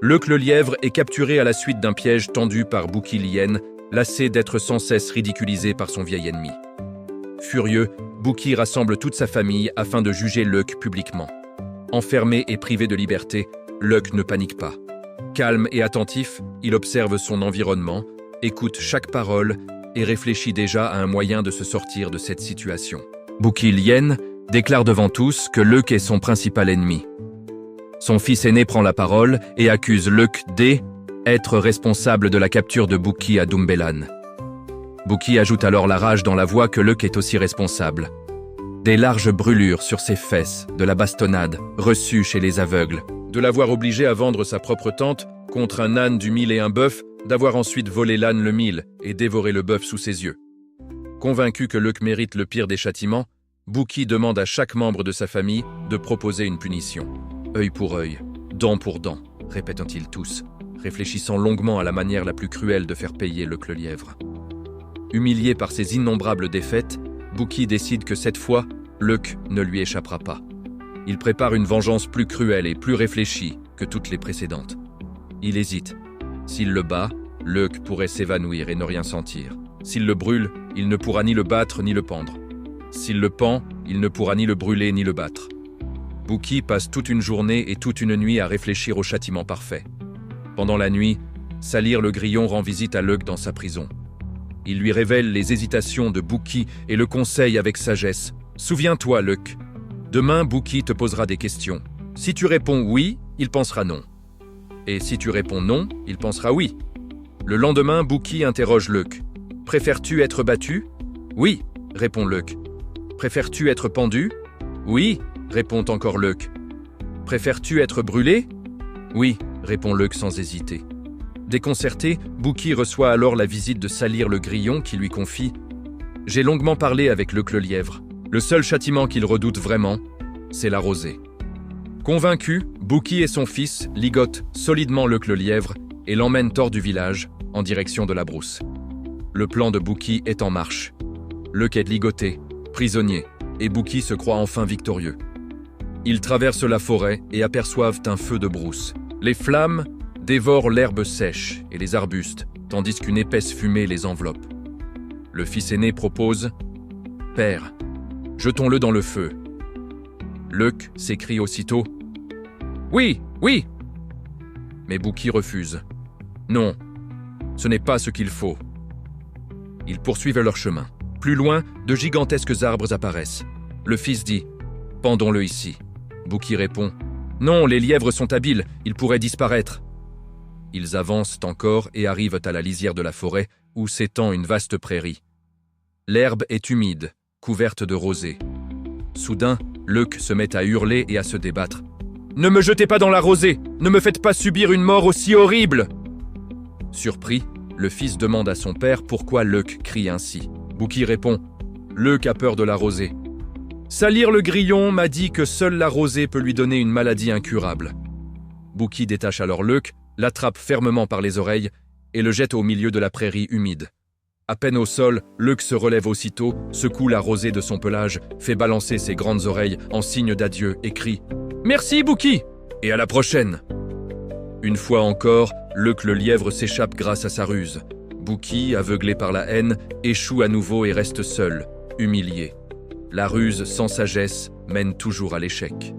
Luc le lièvre est capturé à la suite d'un piège tendu par Bouki l'hyène, lassé d'être sans cesse ridiculisé par son vieil ennemi. Furieux, Bouki rassemble toute sa famille afin de juger Luc publiquement. Enfermé et privé de liberté, Luc ne panique pas. Calme et attentif, il observe son environnement, écoute chaque parole et réfléchit déjà à un moyen de se sortir de cette situation. Bouki l'hyène déclare devant tous que Luc est son principal ennemi. Son fils aîné prend la parole et accuse Luc d'être responsable de la capture de Bouki à Dumbelan. Bouki ajoute alors la rage dans la voix que Luc est aussi responsable. Des larges brûlures sur ses fesses, de la bastonnade reçue chez les aveugles, de l'avoir obligé à vendre sa propre tente contre un âne du mille et un bœuf, d'avoir ensuite volé l'âne le mille et dévoré le bœuf sous ses yeux. Convaincu que Luc mérite le pire des châtiments, Bouki demande à chaque membre de sa famille de proposer une punition. Œil pour œil, dent pour dent, répètent-ils tous, réfléchissant longuement à la manière la plus cruelle de faire payer Luc le lièvre. Humilié par ses innombrables défaites, Bouki décide que cette fois, Luc ne lui échappera pas. Il prépare une vengeance plus cruelle et plus réfléchie que toutes les précédentes. Il hésite. S'il le bat, Luc pourrait s'évanouir et ne rien sentir. S'il le brûle, il ne pourra ni le battre ni le pendre. S'il le pend, il ne pourra ni le brûler ni le battre. Bouki passe toute une journée et toute une nuit à réfléchir au châtiment parfait. Pendant la nuit, Salir le grillon rend visite à Luc dans sa prison. Il lui révèle les hésitations de Bouki et le conseille avec sagesse. « Souviens-toi, Luc. Demain, Bouki te posera des questions. Si tu réponds oui, il pensera non. Et si tu réponds non, il pensera oui. » Le lendemain, Bouki interroge Luc. « Préfères-tu être battu ?»« Oui, répond Luc. »« Préfères-tu être pendu ?»« Oui, répond encore Luc. »« Préfères-tu être brûlé ?»« Oui, répond Luc sans hésiter. » Déconcerté, Bouki reçoit alors la visite de Salir le grillon qui lui confie « J'ai longuement parlé avec Luc le lièvre. Le seul châtiment qu'il redoute vraiment, c'est la rosée. » Convaincu, Bouki et son fils ligotent solidement Luc le lièvre et l'emmènent hors du village, en direction de la brousse. Le plan de Bouki est en marche. Luc est ligoté, prisonnier, et Bouki se croit enfin victorieux. Ils traversent la forêt et aperçoivent un feu de brousse. Les flammes dévorent l'herbe sèche et les arbustes, tandis qu'une épaisse fumée les enveloppe. Le fils aîné propose « Père, jetons-le dans le feu. » Luc s'écrie aussitôt « Oui, oui !» Mais Bouki refuse. « Non, ce n'est pas ce qu'il faut. » Ils poursuivent leur chemin. Plus loin, de gigantesques arbres apparaissent. Le fils dit « Pendons-le ici. » Bouki répond « Non, les lièvres sont habiles, ils pourraient disparaître. » Ils avancent encore et arrivent à la lisière de la forêt où s'étend une vaste prairie. L'herbe est humide, couverte de rosée. Soudain, Luc se met à hurler et à se débattre. « Ne me jetez pas dans la rosée! Ne me faites pas subir une mort aussi horrible !» Surpris, le fils demande à son père pourquoi Luc crie ainsi. Bouki répond « Luc a peur de la rosée. Salir le grillon m'a dit que seule la rosée peut lui donner une maladie incurable. » Bouki détache alors Luc, l'attrape fermement par les oreilles et le jette au milieu de la prairie humide. À peine au sol, Luc se relève aussitôt, secoue la rosée de son pelage, fait balancer ses grandes oreilles en signe d'adieu et crie « Merci Bouki !» et à la prochaine. Une fois encore, Luc le lièvre s'échappe grâce à sa ruse. Bouki, aveuglé par la haine, échoue à nouveau et reste seul, humilié. La ruse sans sagesse mène toujours à l'échec.